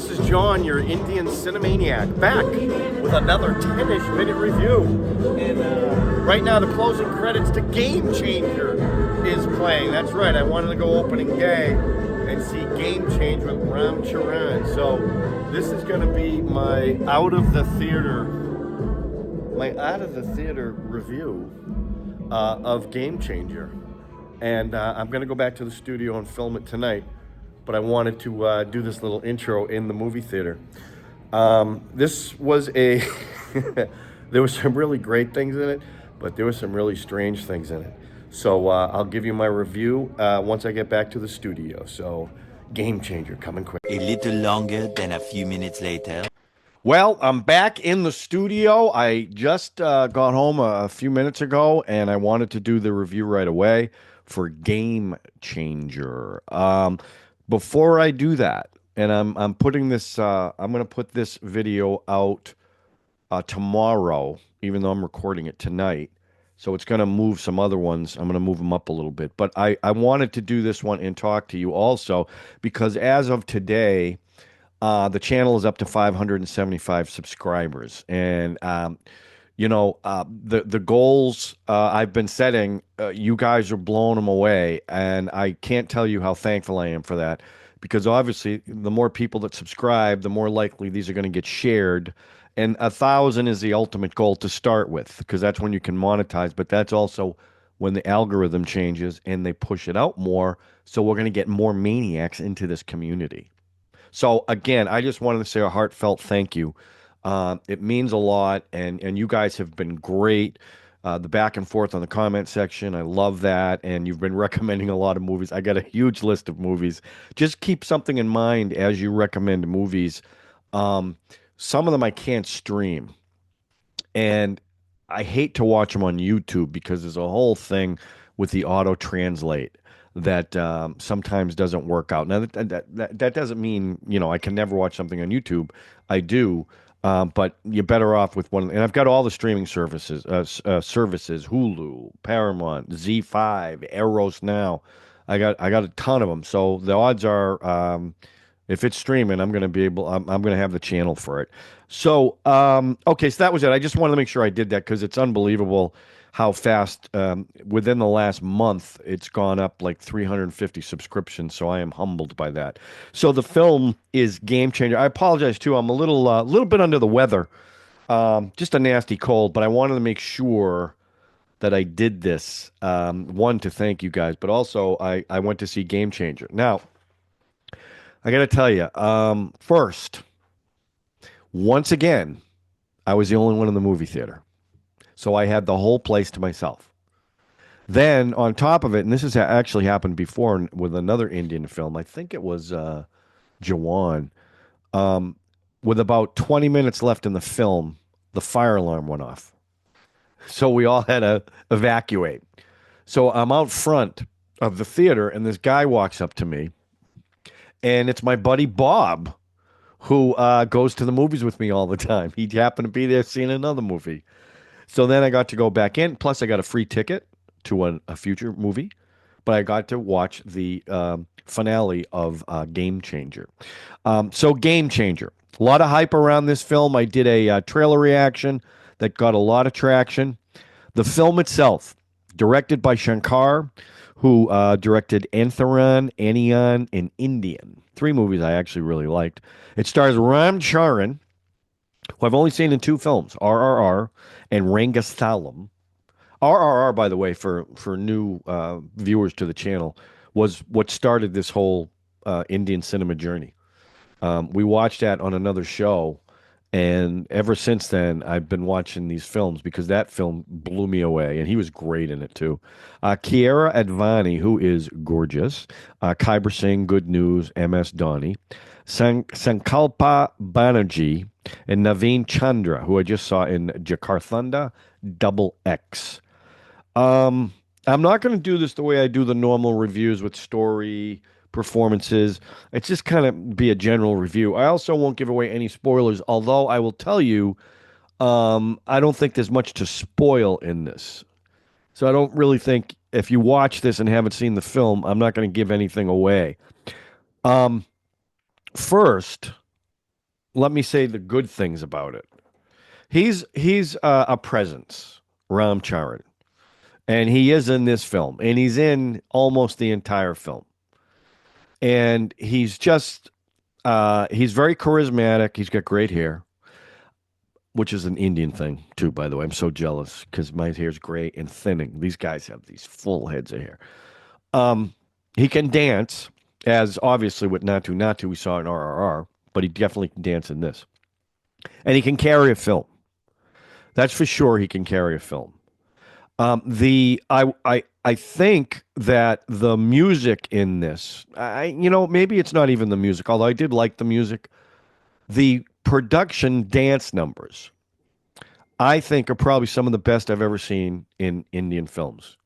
this is John, your Indian Cine-MANIAC, back with another 10-ish minute review. And right now the closing credits to Game Changer is playing. That's right, I wanted to go opening day and see Game Changer with Ram Charan. So this is going to be my out of the theater review of Game Changer. And I'm going to go back to the studio and film it tonight. But I wanted to do this little intro in the movie theater. This was a, there were some really great things in it, but there were some really strange things in it. So I'll give you my review once I get back to the studio. So Game Changer coming quick. A little longer than a few minutes later. Well, I'm back in the studio. I just got home a few minutes ago, and I wanted to do the review right away for Game Changer. Before I do that, and I'm putting this, I'm going to put this video out tomorrow, even though I'm recording it tonight. So it's going to move some other ones. I'm going to move them up a little bit. But I wanted to do this one and talk to you also because as of today, the channel is up to 575 subscribers. And, the goals I've been setting, you guys are blowing them away. And I can't tell you how thankful I am for that. Because obviously, the more people that subscribe, the more likely these are going to get shared. And 1,000 is the ultimate goal to start with, because that's when you can monetize. But that's also when the algorithm changes and they push it out more. So we're going to get more maniacs into this community. So again, I just wanted to say a heartfelt thank you. It means a lot, and you guys have been great. The back and forth on the comment section, I love that, and you've been recommending a lot of movies. I got a huge list of movies. Just keep something in mind as you recommend movies. Some of them I can't stream, and I hate to watch them on YouTube because there's a whole thing with the auto translate that sometimes doesn't work out. Now that doesn't mean I can never watch something on YouTube. I do. But you're better off with one. And I've got all the streaming services, Hulu, Paramount, Z5, Eros Now. I got a ton of them. So the odds are, if it's streaming, I'm going to have the channel for it. So, okay, so that was it. I just wanted to make sure I did that because it's unbelievable how fast, within the last month, it's gone up like 350 subscriptions. So I am humbled by that. So the film is Game Changer. I apologize too. I'm a little bit under the weather, just a nasty cold. But I wanted to make sure that I did this. One, to thank you guys, but also I went to see Game Changer. Now, I got to tell you, first, once again, I was the only one in the movie theater. So I had the whole place to myself. Then on top of it, and this has actually happened before with another Indian film, I think it was Jawan, with about 20 minutes left in the film, the fire alarm went off. So we all had to evacuate. So I'm out front of the theater, and this guy walks up to me, and it's my buddy Bob, who goes to the movies with me all the time. He happened to be there seeing another movie. So then I got to go back in. Plus, I got a free ticket to a future movie. But I got to watch the finale of Game Changer. So Game Changer. A lot of hype around this film. I did a trailer reaction that got a lot of traction. The film itself, directed by Shankar, who directed Enthiran, Anniyan, and Anjali. 3 movies I actually really liked. It stars Ram Charan, who I've only seen in 2 films, RRR and Rangasthalam. RRR, by the way, for new viewers to the channel, was what started this whole Indian cinema journey. We watched that on another show, and ever since then, I've been watching these films because that film blew me away, and he was great in it, too. Kiara Advani, who is gorgeous. Kabir Singh, Good News, MS Dhoni. Sankalpa Banerjee, and Naveen Chandra, who I just saw in Jigarthanda XX. I'm not going to do this the way I do the normal reviews with story, performances. It's just kind of be a general review. I also won't give away any spoilers, although I will tell you, I don't think there's much to spoil in this. So I don't really think if you watch this and haven't seen the film, I'm not going to give anything away. First, let me say the good things about it. He's a presence, Ram Charan, and he is in this film, and he's in almost the entire film, and he's very charismatic. He's got great hair, which is an Indian thing too, by the way. I'm so jealous because my hair's gray and thinning. These guys have these full heads of hair. Um, he can dance, as obviously with Natu Natu we saw in RRR, but he definitely can dance in this, and he can carry a film. That's for sure. He can carry a film. The I think that the music in this, maybe it's not even the music, although I did like the music. The production dance numbers, I think, are probably some of the best I've ever seen in Indian films.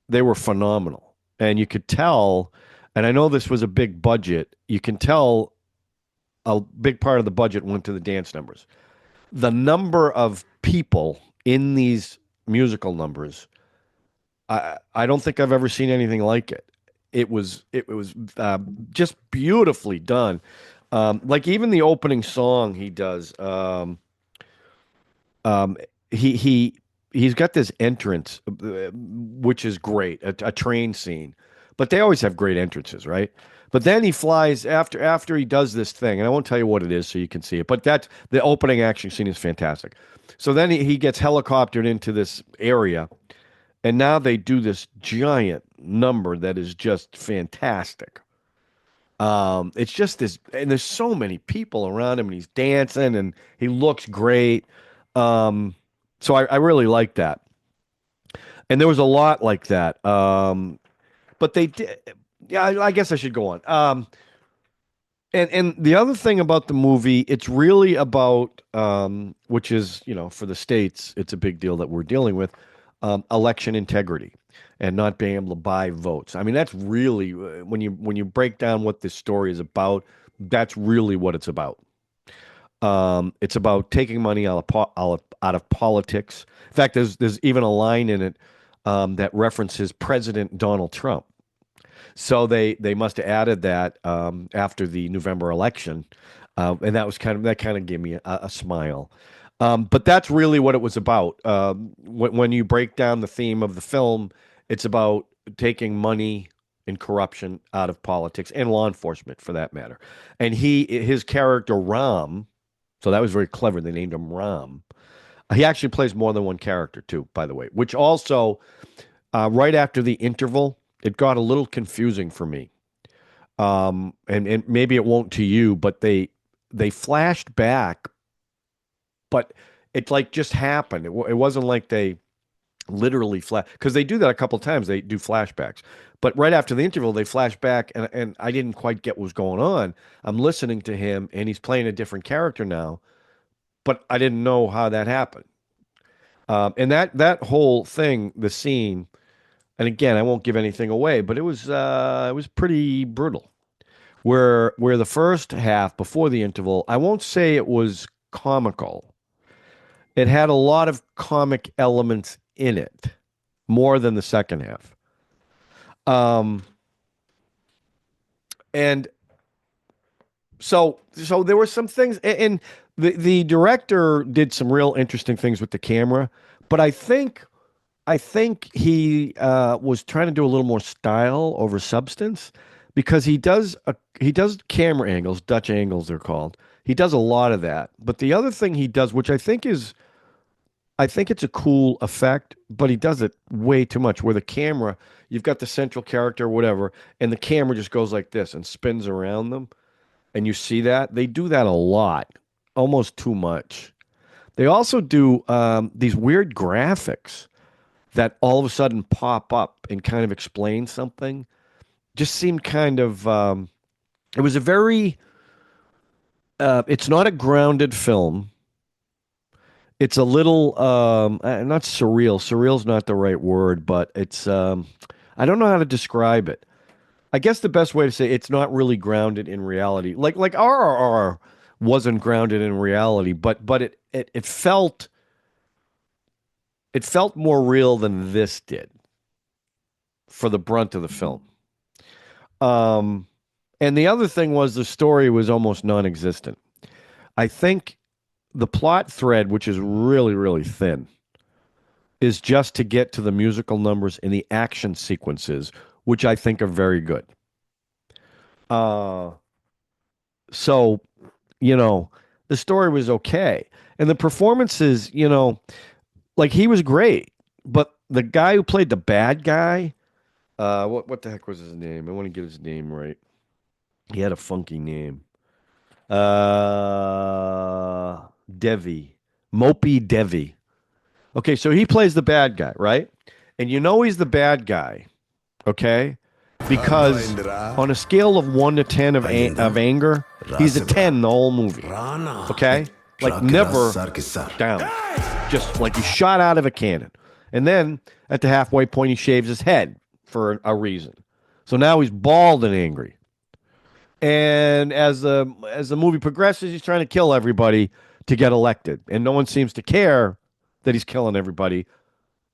They were phenomenal, and you could tell. And I know this was a big budget. You can tell a big part of the budget went to the dance numbers. The number of people in these musical numbers, I don't think I've ever seen anything like it. It was just beautifully done. Like even the opening song he does. Um, he's got this entrance, which is great, a train scene. But they always have great entrances, right? But then he flies after he does this thing, and I won't tell you what it is so you can see it. But that's the opening action scene is fantastic. So then he gets helicoptered into this area, and now they do this giant number that is just fantastic. It's just this, and there's so many people around him, and he's dancing, and he looks great. Um, so I really like that, and there was a lot like that. But they did, yeah. I guess I should go on. And the other thing about the movie, it's really about, which is, for the states, it's a big deal that we're dealing with, election integrity and not being able to buy votes. I mean, that's really when you break down what this story is about, that's really what it's about. It's about taking money out of politics. In fact, there's even a line in it that references President Donald Trump. So they must have added that after the November election, and that kind of gave me a smile. But that's really what it was about. When you break down the theme of the film, it's about taking money and corruption out of politics and law enforcement, for that matter. And his character Ram, so that was very clever. They named him Ram. He actually plays more than one character too, by the way. Which also, right after the interval, it got a little confusing for me. And maybe it won't to you, but they flashed back, but it like just happened. It wasn't like they literally flash, because they do that a couple times. They do flashbacks, but right after the interval, they flash back, and I didn't quite get what was going on. I'm listening to him, and he's playing a different character now, but I didn't know how that happened. And that whole thing, the scene, and again, I won't give anything away, but it was pretty brutal. Where the first half before the interval, I won't say it was comical. It had a lot of comic elements in it, more than the second half. Um, and so there were some things, and the director did some real interesting things with the camera, but I think he was trying to do a little more style over substance, because he does camera angles, Dutch angles they're called. He does a lot of that. But the other thing he does, which I think it's a cool effect, but he does it way too much. Where the camera, you've got the central character or whatever, and the camera just goes like this and spins around them, and you see that they do that a lot, almost too much. They also do these weird graphics that all of a sudden pop up and kind of explain something. Just seemed kind of it was a very it's not a grounded film. It's a little not surreal. Surreal's not the right word, but it's I don't know how to describe it. I guess the best way to say it's not really grounded in reality. Like RRR wasn't grounded in reality, but it felt more real than this did for the brunt of the film. Um, and the other thing was the story was almost non-existent. I think the plot thread, which is really, really thin, is just to get to the musical numbers and the action sequences, which I think are very good. Uh, so, you know, the story was okay. And the performances, like he was great. But the guy who played the bad guy, what the heck was his name? I want to get his name right. He had a funky name. Devi. Mopey Devi. Okay, so he plays the bad guy, right? And he's the bad guy, okay? Because on a scale of 1 to 10 of anger, he's a 10 the whole movie. Okay? Like never down. Just like he's shot out of a cannon. And then at the halfway point he shaves his head for a reason. So now he's bald and angry. And as the movie progresses, he's trying to kill everybody to get elected. And no one seems to care that he's killing everybody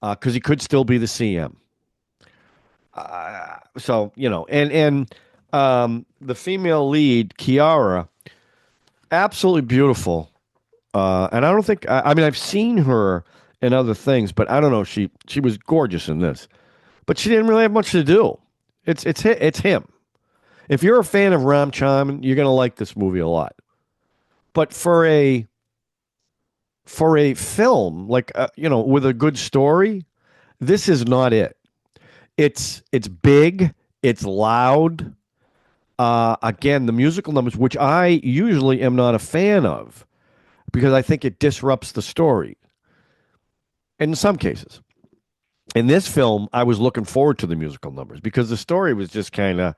because he could still be the CM. So and the female lead, Kiara, absolutely beautiful. And I don't think I mean I've seen her in other things, but I don't know. She was gorgeous in this, but she didn't really have much to do. It's him. If you're a fan of Ram Charan, you're gonna like this movie a lot. But for a film like with a good story, this is not it. It's big, it's loud. Again, the musical numbers, which I usually am not a fan of, because I think it disrupts the story. In some cases, in this film, I was looking forward to the musical numbers because the story was just kind of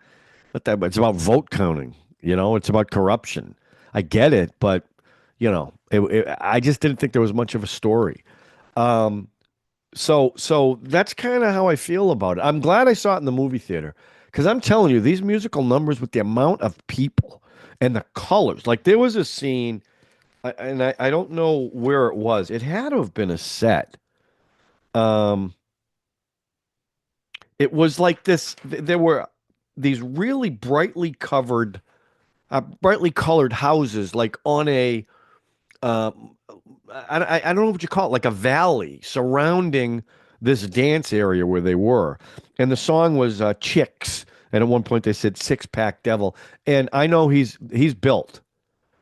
it's about vote counting. It's about corruption. I get it, but I just didn't think there was much of a story. So that's kind of how I feel about it. I'm glad I saw it in the movie theater because I'm telling you, these musical numbers with the amount of people and the colors, like there was a scene, and I don't know where it was. It had to have been a set. Um, it was like this. There were these really brightly colored houses, like on a I don't know what you call it, like a valley surrounding this dance area where they were. And the song was Chicks. And at one point they said Six Pack Devil. And I know he's built,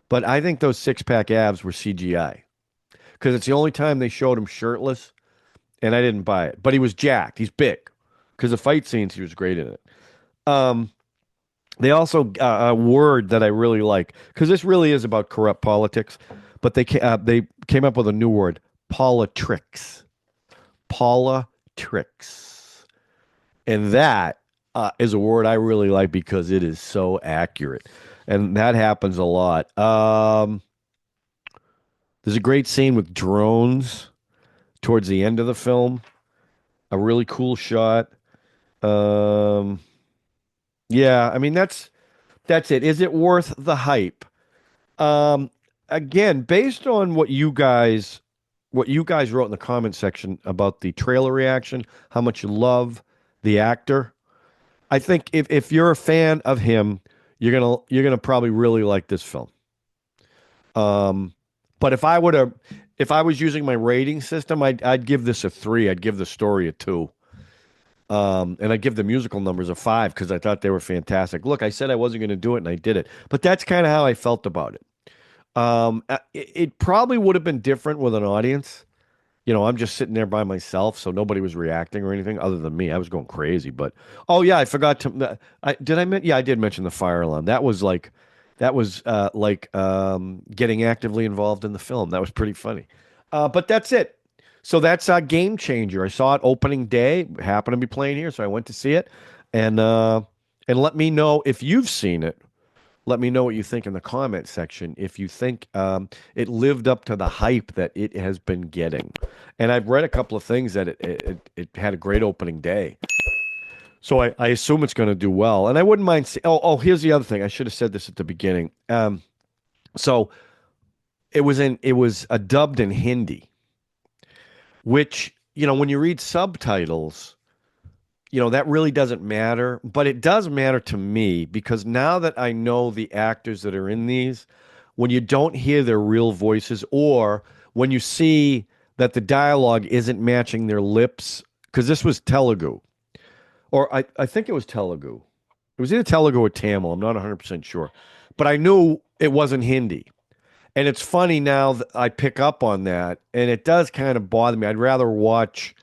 but I think those six pack abs were CGI because it's the only time they showed him shirtless. And I didn't buy it. But he was jacked. He's big because the fight scenes, he was great in it. Um, they also a word that I really like because this really is about corrupt politics, but they came up with a new word, politricks, politricks, and that is a word I really like because it is so accurate, and that happens a lot. There's a great scene with drones towards the end of the film, a really cool shot. Um, yeah, I mean that's it. Is it worth the hype? Um, Again, based on what you guys wrote in the comment section about the trailer reaction, how much you love the actor, I think if you're a fan of him, you're gonna probably really like this film. Um, but if I was using my rating system, I'd give this a 3. I'd give the story a 2. And I give the musical numbers a 5 because I thought they were fantastic. Look, I said I wasn't going to do it, and I did it. But that's kind of how I felt about it. It probably would have been different with an audience. I'm just sitting there by myself, so nobody was reacting or anything other than me. I was going crazy. But oh yeah, I forgot to. Yeah, I did mention the fire alarm. That was getting actively involved in the film. That was pretty funny. But that's it. So that's a game changer. I saw it opening day. Happened to be playing here, so I went to see it. And let me know if you've seen it. Let me know what you think in the comment section. If you think it lived up to the hype that it has been getting. And I've read a couple of things that it had a great opening day. So I assume it's going to do well. And I wouldn't mind. Here's the other thing. I should have said this at the beginning. So it was dubbed in Hindi, which, when you read subtitles, that really doesn't matter, but it does matter to me because now that I know the actors that are in these, when you don't hear their real voices, or when you see that the dialogue isn't matching their lips, because this was Telugu, or I think it was Telugu. It was either Telugu or Tamil. I'm not 100% sure. But I knew it wasn't Hindi. And it's funny now that I pick up on that, and it does kind of bother me. I'd rather watch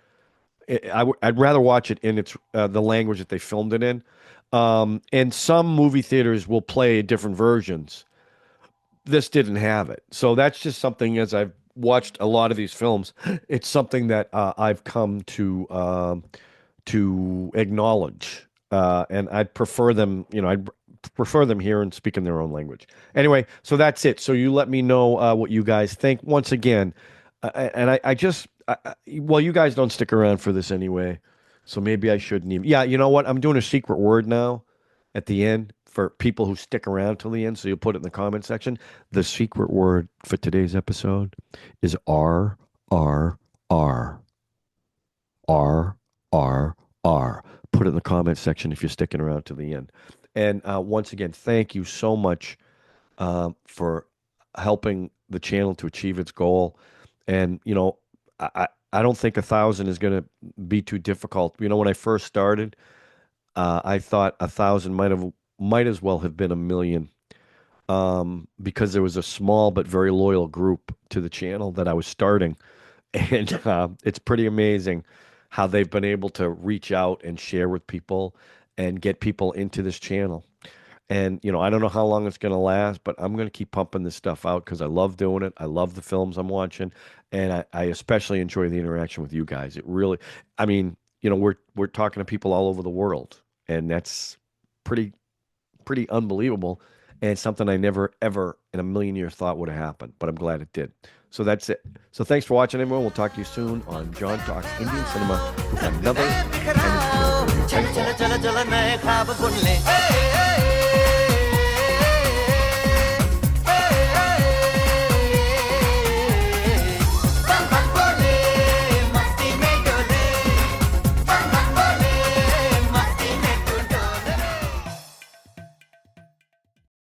it in its the language that they filmed it in. And some movie theaters will play different versions. This didn't have it, so that's just something. As I've watched a lot of these films, it's something that I've come to acknowledge, and I'd prefer them. I'd prefer them here and speak in their own language. Anyway, so that's it. So you let me know what you guys think. Once again, and well, you guys don't stick around for this anyway, so maybe I shouldn't even. Yeah, you know what? I'm doing a secret word now at the end for people who stick around till the end. So you'll put it in the comment section. The secret word for today's episode is R R R R R R. Put it in the comment section if you're sticking around to the end. And once again, thank you so much for helping the channel to achieve its goal. And I don't think 1,000 is going to be too difficult. When I first started, I thought 1,000 might as well have been 1,000,000, because there was a small but very loyal group to the channel that I was starting, and it's pretty amazing how they've been able to reach out and share with people and get people into this channel. And, I don't know how long it's going to last, but I'm going to keep pumping this stuff out because I love doing it. I love the films I'm watching. And I especially enjoy the interaction with you guys. It really, I mean, we're talking to people all over the world, and that's pretty unbelievable, and something I never, ever in a million years thought would have happened, but I'm glad it did. So that's it. So thanks for watching, everyone. We'll talk to you soon on John Talks Indian Cinema with another. Thanks a lot.